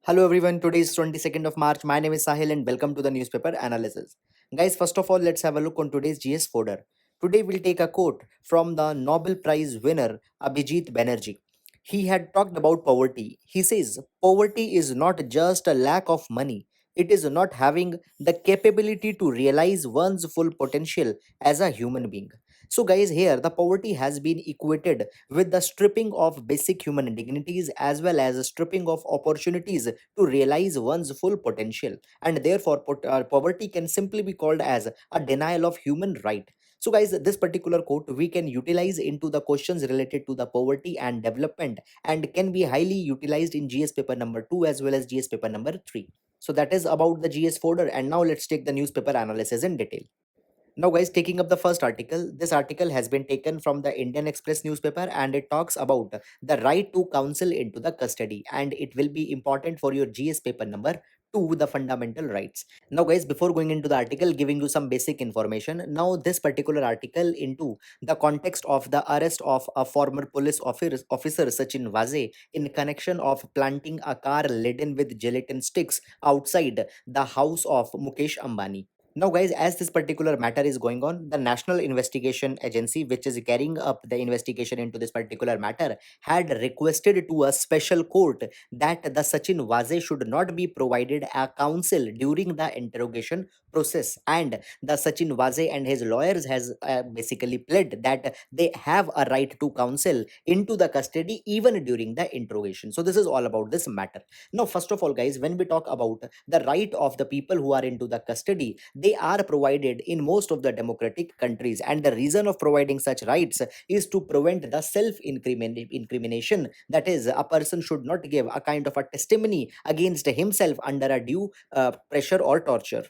Hello everyone, today is 22nd of March. My name is Sahil and welcome to the newspaper analysis. Guys, first of all, let's have a look on today's GS folder. Today we'll take a quote from the Nobel Prize winner Abhijit Banerjee. He had talked about poverty. He says, poverty is not just a lack of money. It is not having the capability to realize one's full potential as a human being. So, guys, here the poverty has been equated with the stripping of basic human dignities as well as stripping of opportunities to realize one's full potential, and therefore poverty can simply be called as a denial of human right. So guys, this particular quote we can utilize into the questions related to the poverty and development and can be highly utilized in GS paper number 2 as well as GS paper number 3. So that is about the GS folder, and now let's take the newspaper analysis in detail. Now, guys, taking up the first article, this article has been taken from the Indian Express newspaper and it talks about the right to counsel into the custody, and it will be important for your GS paper number 2, the fundamental rights. Now, guys, before going into the article, giving you some basic information. Now, this particular article into the context of the arrest of a former police officer Sachin Vaze in connection of planting a car laden with gelatin sticks outside the house of Mukesh Ambani. Now, guys, as this particular matter is going on, the National Investigation Agency, which is carrying up the investigation into this particular matter, had requested to a special court that the Sachin Vaze should not be provided a counsel during the interrogation process. And the Sachin Vaze and his lawyers has basically pled that they have a right to counsel into the custody even during the interrogation. So this is all about this matter. Now, first of all, guys, when we talk about the right of the people who are into the custody, they are provided in most of the democratic countries, and the reason of providing such rights is to prevent the incrimination. That is, a person should not give a kind of a testimony against himself under a due pressure or torture.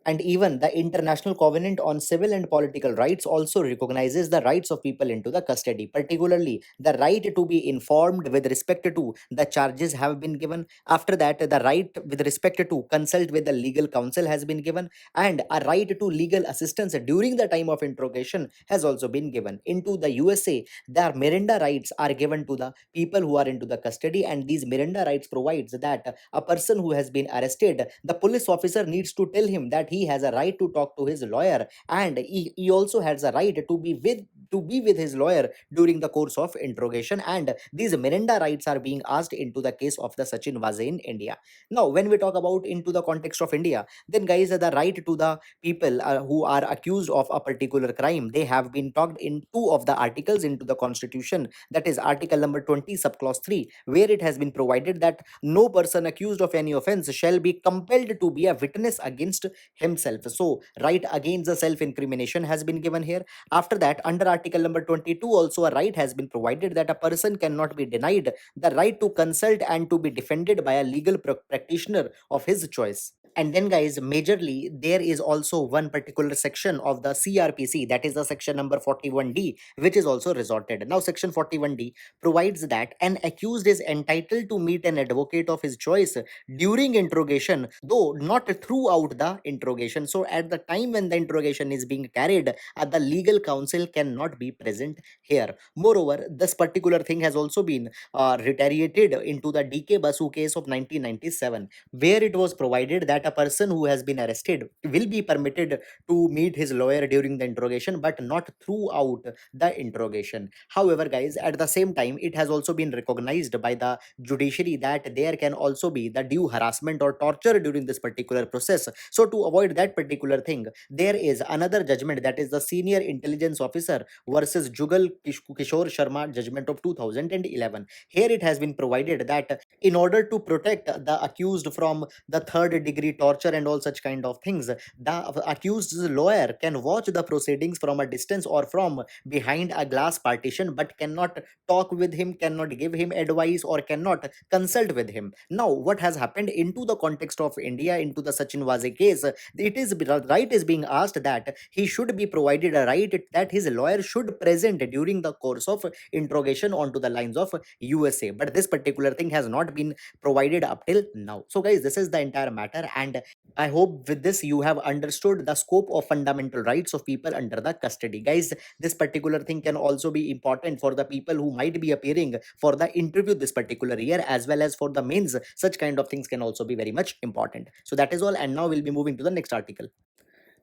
And even the International Covenant on Civil and Political Rights also recognizes the rights of people into the custody, particularly the right to be informed with respect to the charges have been given. After that, the right with respect to consult with the legal counsel has been given, and a right to legal assistance during the time of interrogation has also been given. Into the USA, the Miranda rights are given to the people who are into the custody, and these Miranda rights provides that a person who has been arrested, the police officer needs to tell him that he has a right to talk to his lawyer, and he also has a right to be with his lawyer during the course of interrogation, and these Miranda rights are being asked into the case of the Sachin Vaze in India. Now, when we talk about into the context of India, then guys, the right to the people who are accused of a particular crime, they have been talked in two of the articles into the constitution, that is article number 20 subclause 3, where it has been provided that no person accused of any offense shall be compelled to be a witness against himself. So right against the self incrimination has been given here. After that, under article number 22 also a right has been provided that a person cannot be denied the right to consult and to be defended by a legal practitioner of his choice. And then, guys, majorly there is also one particular section of the CRPC, that is the section number 41D, which is also resorted. Now, section 41D provides that an accused is entitled to meet an advocate of his choice during interrogation, though not throughout the interrogation. So, at the time when the interrogation is being carried, the legal counsel cannot be present here. Moreover, this particular thing has also been retaliated into the DK Basu case of 1997, where it was provided that a person who has been arrested will be permitted to meet his lawyer during the interrogation, but not throughout the interrogation. However, guys, at the same time, it has also been recognized by the judiciary that there can also be the due harassment or torture during this particular process. So, to avoid that particular thing, there is another judgment, that is the Senior Intelligence Officer versus Jugal Kishore Sharma judgment of 2011. Here it has been provided that in order to protect the accused from the third degree torture and all such kind of things, the accused's lawyer can watch the proceedings from a distance or from behind a glass partition, but cannot talk with him, cannot give him advice, or cannot consult with him. Now, what has happened into the context of India, into the Sachin Vaze case, it is right is being asked that he should be provided a right that his lawyer should present during the course of interrogation onto the lines of USA. But this particular thing has not been provided up till now. So, guys, this is the entire matter, And I hope with this you have understood the scope of fundamental rights of people under the custody. Guys, this particular thing can also be important for the people who might be appearing for the interview this particular year, as well as for the mains. Such kind of things can also be very much important. So that is all, and now we'll be moving to the next article.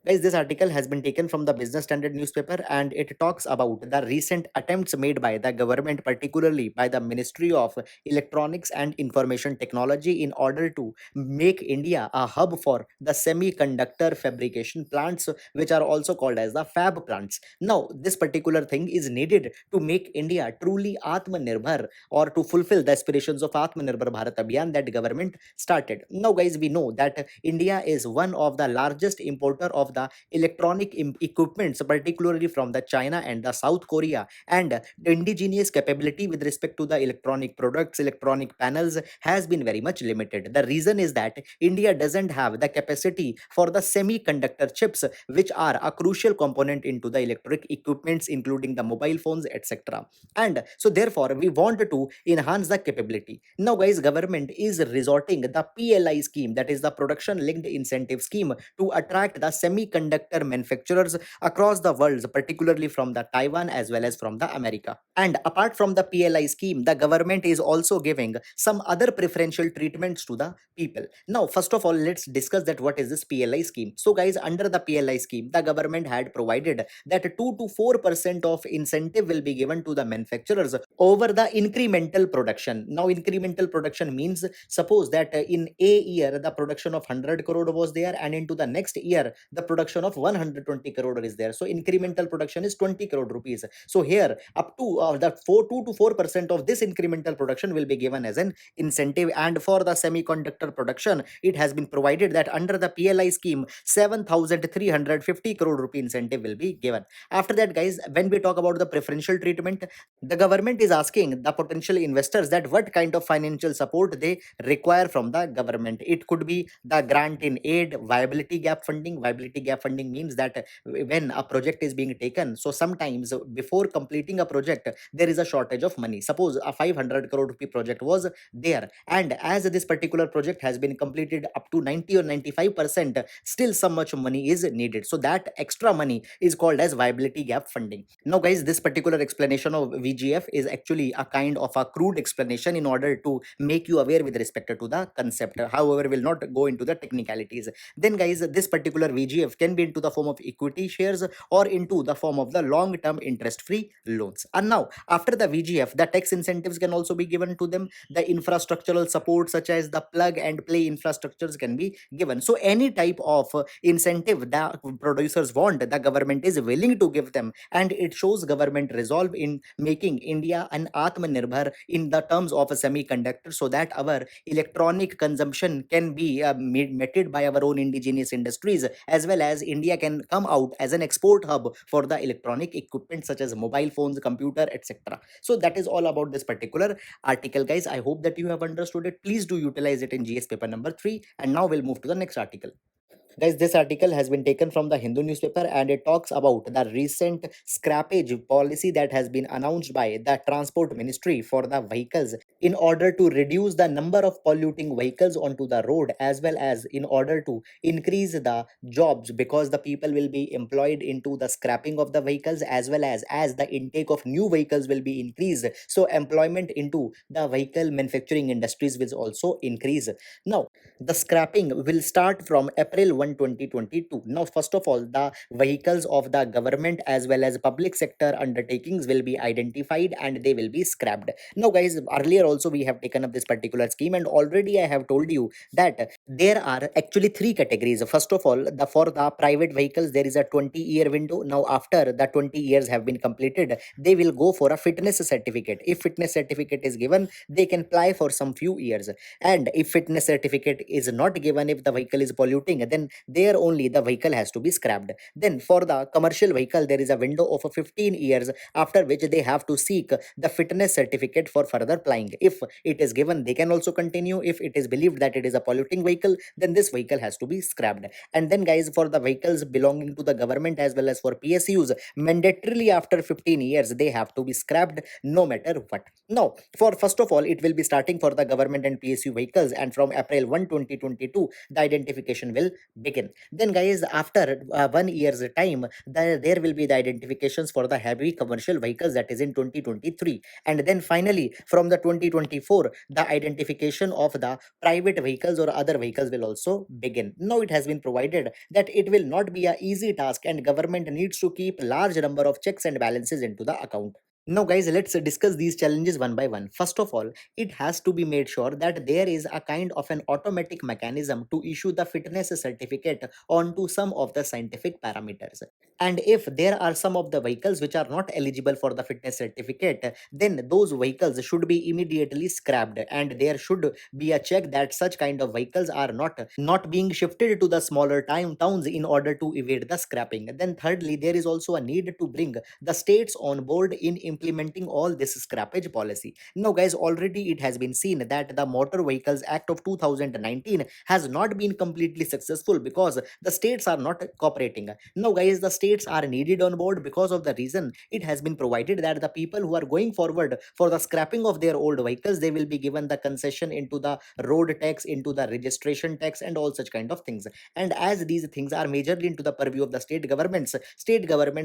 Guys, this article has been taken from the Business Standard newspaper, and it talks about the recent attempts made by the government, particularly by the Ministry of Electronics and Information Technology, in order to make India a hub for the semiconductor fabrication plants, which are also called as the fab plants. Now, this particular thing is needed to make India truly Atmanirbhar, or to fulfill the aspirations of Atmanirbhar Bharat Abhiyan that government started. Now, guys, we know that India is one of the largest importer of the electronic equipments, particularly from the China and the South Korea, and the indigenous capability with respect to the electronic products, electronic panels, has been very much limited. The reason is that India doesn't have the capacity for the semiconductor chips, which are a crucial component into the electric equipments, including the mobile phones, etc. And so therefore we want to enhance the capability. Now, guys, government is resorting the PLI scheme, that is the production linked incentive scheme, to attract the semiconductor manufacturers across the world, particularly from the Taiwan as well as from the America. And apart from the PLI scheme, the government is also giving some other preferential treatments to the people. Now, first of all, let's discuss that what is this PLI scheme. So, guys, under the PLI scheme, the government had provided that 2 to 4% of incentive will be given to the manufacturers over the incremental production. Now, incremental production means, suppose that in a year the production of 100 crore was there, and into the next year the production of 120 crore is there. So incremental production is 20 crore rupees. So here up to that 2 to 4% of this incremental production will be given as an incentive. And for the semiconductor production, it has been provided that under the PLI scheme, 7,350 crore rupee incentive will be given. After that, guys, when we talk about the preferential treatment, the government is asking the potential investors that what kind of financial support they require from the government. It could be the grant in aid, viability gap funding. Viability gap funding means that when a project is being taken, so sometimes before completing a project there is a shortage of money. Suppose a 500 crore rupee project was there, and as this particular project has been completed up to 90 or 95%, still some much money is needed. So that extra money is called as viability gap funding. Now, guys, this particular explanation of VGF is actually a kind of a crude explanation in order to make you aware with respect to the concept. However, will not go into the technicalities. Then, guys, this particular VGF can be into the form of equity shares or into the form of the long-term interest-free loans. And now, after the VGF, the tax incentives can also be given to them. The infrastructural support, such as the plug and play infrastructures, can be given. So any type of incentive the producers want, the government is willing to give them, and it shows government resolve in making India an Atmanirbhar in the terms of a semiconductor, so that our electronic consumption can be met by our own indigenous industries, as well as India can come out as an export hub for the electronic equipment such as mobile phones, computer, etc. So that is all about this particular article, guys. I hope that you have understood it. Please do utilize it in GS paper number 3. And now we'll move to the next article. Guys, this article has been taken from the Hindu newspaper, and it talks about the recent scrappage policy that has been announced by the Transport Ministry for the vehicles, in order to reduce the number of polluting vehicles onto the road, as well as in order to increase the jobs, because the people will be employed into the scrapping of the vehicles, as the intake of new vehicles will be increased. So employment into the vehicle manufacturing industries will also increase. Now, the scrapping will start from April 1, 2022. Now, first of all, the vehicles of the government as well as public sector undertakings will be identified and they will be scrapped. Now, guys, earlier also we have taken up this particular scheme, and already I have told you that there are actually three categories. First of all, for the private vehicles, there is a 20-year window. Now, after the 20 years have been completed, they will go for a fitness certificate. If fitness certificate is given, they can apply for some few years. And if fitness certificate is not given, if the vehicle is polluting, then there only the vehicle has to be scrapped. Then for the commercial vehicle, there is a window of 15 years after which they have to seek the fitness certificate for further plying. If it is given, they can also continue. If it is believed that it is a polluting vehicle, then this vehicle has to be scrapped. And then guys, for the vehicles belonging to the government as well as for PSUs, mandatorily after 15 years they have to be scrapped no matter what. Now, for first of all, it will be starting for the government and PSU vehicles, and from April 1 2022 the identification will begin. Then guys, after 1 year's time, there will be the identifications for the heavy commercial vehicles, that is in 2023. And then finally from the 2024, the identification of the private vehicles or other vehicles will also begin. Now it has been provided that it will not be a easy task and government needs to keep large number of checks and balances into the account. Now, guys, let's discuss these challenges one by one. First of all, it has to be made sure that there is a kind of an automatic mechanism to issue the fitness certificate onto some of the scientific parameters. And if there are some of the vehicles which are not eligible for the fitness certificate, then those vehicles should be immediately scrapped, and there should be a check that such kind of vehicles are not being shifted to the smaller towns in order to evade the scrapping. Then thirdly, there is also a need to bring the states on board in implementing all this scrappage policy. Now guys, already it has been seen that the Motor Vehicles Act of 2019 has not been completely successful because the states are not cooperating. Now guys, the states are needed on board because of the reason it has been provided that the people who are going forward for the scrapping of their old vehicles, they will be given the concession into the road tax, into the registration tax, and all such kind of things. And as these things are majorly into the purview of the state governments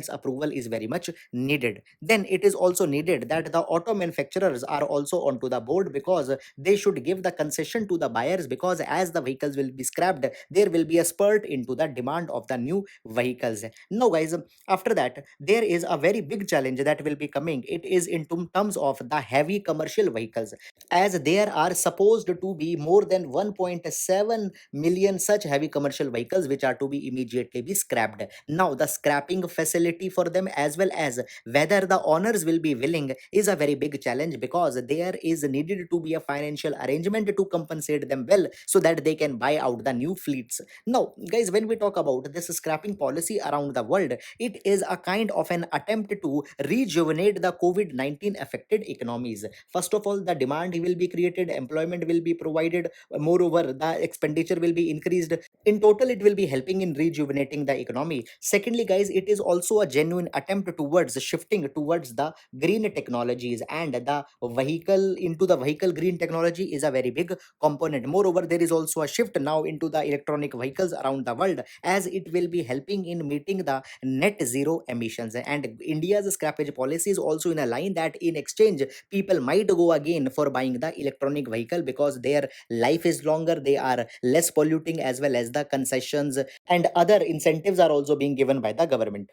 approval is very much needed. Then it is also needed that the auto manufacturers are also onto the board, because they should give the concession to the buyers, because as the vehicles will be scrapped, there will be a spurt into the demand of the new vehicles. Now guys, after that, there is a very big challenge that will be coming. It is in terms of the heavy commercial vehicles, as there are supposed to be more than 1.7 million such heavy commercial vehicles which are to be immediately be scrapped. Now the scrapping facility for them, as well as whether the owners will be willing, is a very big challenge, because there is needed to be a financial arrangement to compensate them well, so that they can buy out the new fleets. Now guys, when we talk about this scrapping policy around the world, it is a kind of an attempt to rejuvenate the COVID-19 affected economies. First of all, the demand will be created, employment will be provided, moreover the expenditure will be increased. In total, it will be helping in rejuvenating the economy. Secondly guys, it is also a genuine attempt towards shifting towards the green technologies, and the vehicle green technology is a very big component. Moreover, there is also a shift now into the electronic vehicles around the world, as it will be helping in meeting the net zero emissions. And India's scrappage policy is also in a line that in exchange, people might go again for buying the electronic vehicle, because their life is longer, they are less polluting, as well as the concessions and other incentives are also being given by the government.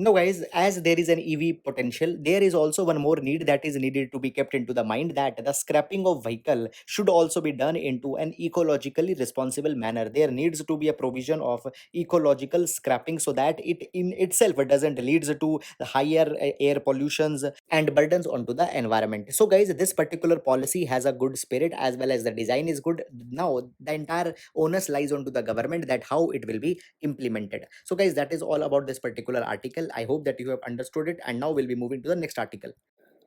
No, guys, as there is an EV potential, there is also one more need that is needed to be kept into the mind, that the scrapping of vehicle should also be done into an ecologically responsible manner. There needs to be a provision of ecological scrapping, so that it in itself doesn't leads to higher air pollutions and burdens onto the environment. So guys, this particular policy has a good spirit, as well as the design is good. Now the entire onus lies onto the government, that how it will be implemented. So guys, that is all about this particular article. I hope that you have understood it, and now we'll be moving to the next article.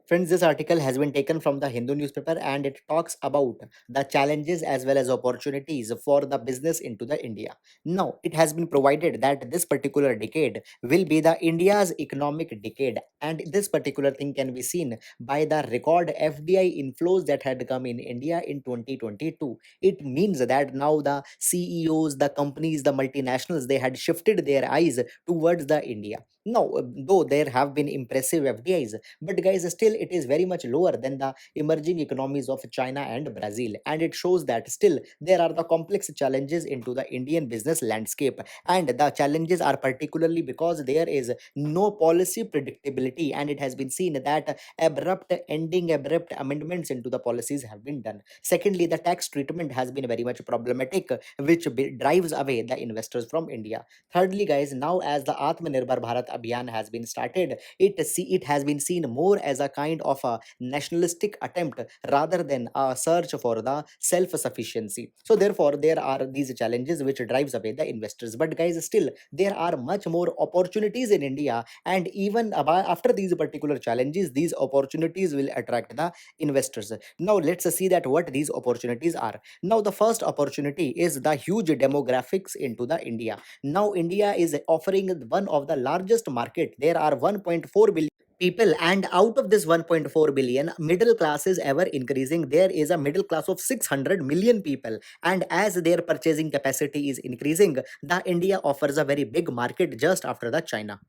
Friends, this article has been taken from the Hindu newspaper, and it talks about the challenges as well as opportunities for the business into the India. Now, it has been provided that this particular decade will be the India's economic decade, and this particular thing can be seen by the record FDI inflows that had come in India in 2022. It means that now the CEOs, the companies, the multinationals, they had shifted their eyes towards the India. Now, though there have been impressive FDIs, but guys, still it is very much lower than the emerging economies of China and Brazil, and it shows that still there are the complex challenges into the Indian business landscape. And the challenges are particularly because there is no policy predictability, and it has been seen that abrupt amendments into the policies have been done. Secondly, the tax treatment has been very much problematic, which drives away the investors from India. Thirdly, guys, now as the Atmanirbhar Bharat Abhiyan has been started, it has been seen more as a kind of a nationalistic attempt rather than a search for the self-sufficiency. So therefore, there are these challenges which drives away the investors. But guys, still there are much more opportunities in India, and even after these particular challenges, these opportunities will attract the investors. Now let's see that what these opportunities are. Now the first opportunity is the huge demographics into the India. Now India is offering one of the largest market. There are 1.4 billion people, and out of this 1.4 billion, middle class is ever increasing. There is a middle class of 600 million people, and as their purchasing capacity is increasing, the India offers a very big market just after the China.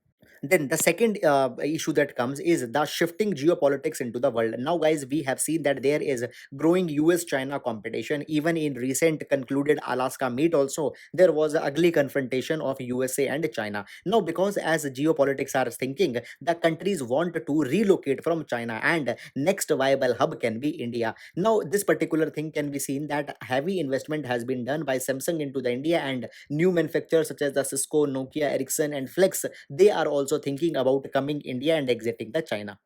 Then the second issue that comes is the shifting geopolitics into the world. Now, guys, we have seen that there is growing US-China competition. Even in recent concluded Alaska meet, also there was an ugly confrontation of USA and China. Now, because as geopolitics are thinking, the countries want to relocate from China, and next viable hub can be India. Now, this particular thing can be seen that heavy investment has been done by Samsung into the India, and new manufacturers such as the Cisco, Nokia, Ericsson, and Flex, they are also thinking about coming India and exiting the China.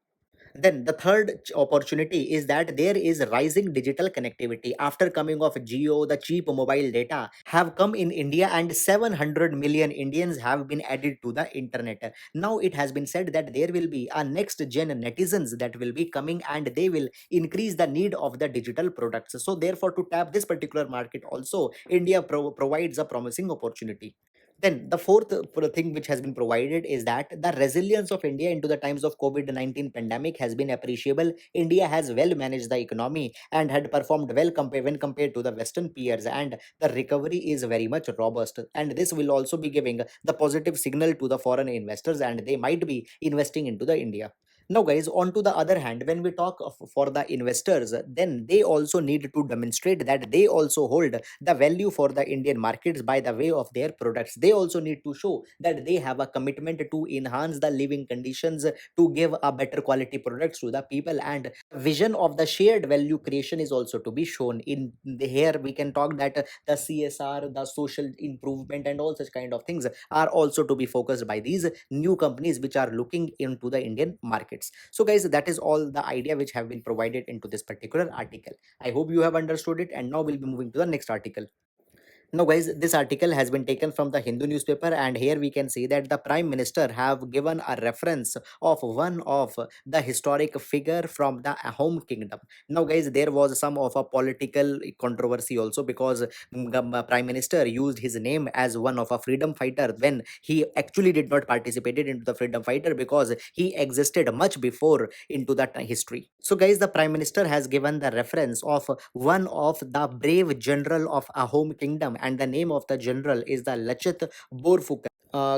Then the third opportunity is that there is rising digital connectivity. After coming of Geo, the cheap mobile data have come in India, and 700 million Indians have been added to the internet. Now it has been said that there will be a next gen netizens that will be coming, and they will increase the need of the digital products. So therefore, to tap this particular market also, India provides a promising opportunity. Then the fourth thing which has been provided is that the resilience of India into the times of COVID-19 pandemic has been appreciable. India has well managed the economy and had performed well when compared to the Western peers, and the recovery is very much robust. And this will also be giving the positive signal to the foreign investors, and they might be investing into the India. Now, guys, on to the other hand, when we talk of, for the investors, then they also need to demonstrate that they also hold the value for the Indian markets by the way of their products. They also need to show that they have a commitment to enhance the living conditions, to give a better quality products to the people, and vision of the shared value creation is also to be shown. In the, here we can talk that the CSR, the social improvement, and all such kind of things are also to be focused by these new companies which are looking into the Indian markets. So guys, that is all the idea which have been provided into this particular article. I hope you have understood it, and now we'll be moving to the next article. Now, guys, this article has been taken from the Hindu newspaper, and here we can see that the Prime Minister have given a reference of one of the historic figure from the home kingdom. Now, guys, there was some of a political controversy also, because Prime Minister used his name as one of a freedom fighter when he actually did not participated into the freedom fighter, because he existed much before into that history. So, guys, the Prime Minister has given the reference of one of the brave general of a home kingdom, and the name of the general is the Lachit Borfukar.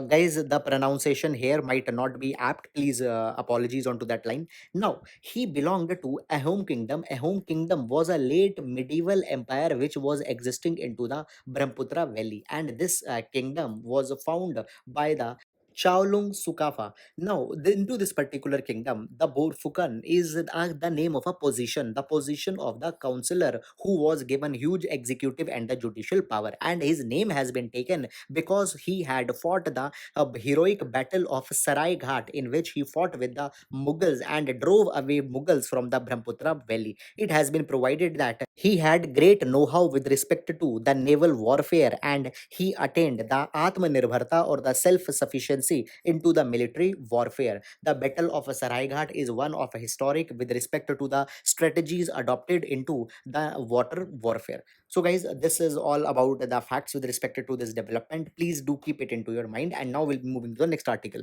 Guys, the pronunciation here might not be apt. Please, apologies onto that line. Now, he belonged to a home kingdom. A home kingdom was a late medieval empire which was existing into the Brahmaputra Valley, and this kingdom was found by the Chaolung Sukafa. Now, into this particular kingdom, the Borfukan is the name of a position, the position of the counselor who was given huge executive and the judicial power. And his name has been taken because he had fought the heroic battle of Sarai Ghat, in which he fought with the Mughals and drove away Mughals from the Brahmaputra Valley. It has been provided that he had great know-how with respect to the naval warfare, and he attained the Atmanirbharta or the self-sufficiency into the military warfare. The Battle of Saraigat is one of a historic with respect to the strategies adopted into the water warfare. So, guys, this is all about the facts with respect to this development. Please do keep it into your mind. And now we'll be moving to the next article.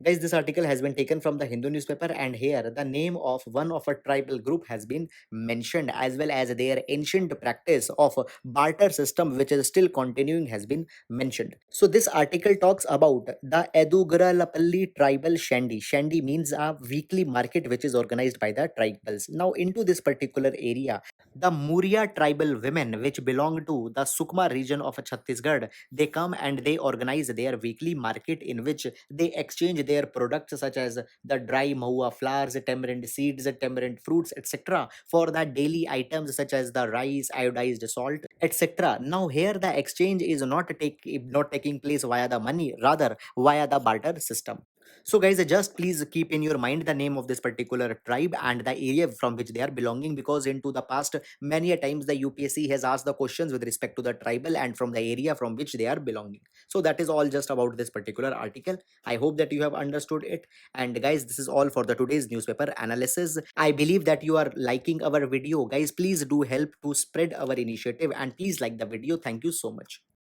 Guys, this article has been taken from the Hindu newspaper, and here the name of one of a tribal group has been mentioned, as well as their ancient practice of barter system, which is still continuing, has been mentioned. So this article talks about the Edugralapalli tribal Shandi. Shandi means a weekly market which is organized by the tribals. Now, into this particular area, the Muria tribal women, which belong to the Sukma region of Chhattisgarh, they come and they organize their weekly market, in which they exchange their products such as the dry mahua flowers, tamarind seeds, tamarind fruits, etc., for the daily items such as the rice, iodized salt, etc. Now, here the exchange is not taking place via the money, rather via the barter system. So guys, just please keep in your mind the name of this particular tribe and the area from which they are belonging, because into the past many a times the UPSC has asked the questions with respect to the tribal and from the area from which they are belonging. So that is all just about this particular article. I hope that you have understood it. And guys, this is all for the today's newspaper analysis. I believe that you are liking our video. Guys, please do help to spread our initiative and please like the video. Thank you so much.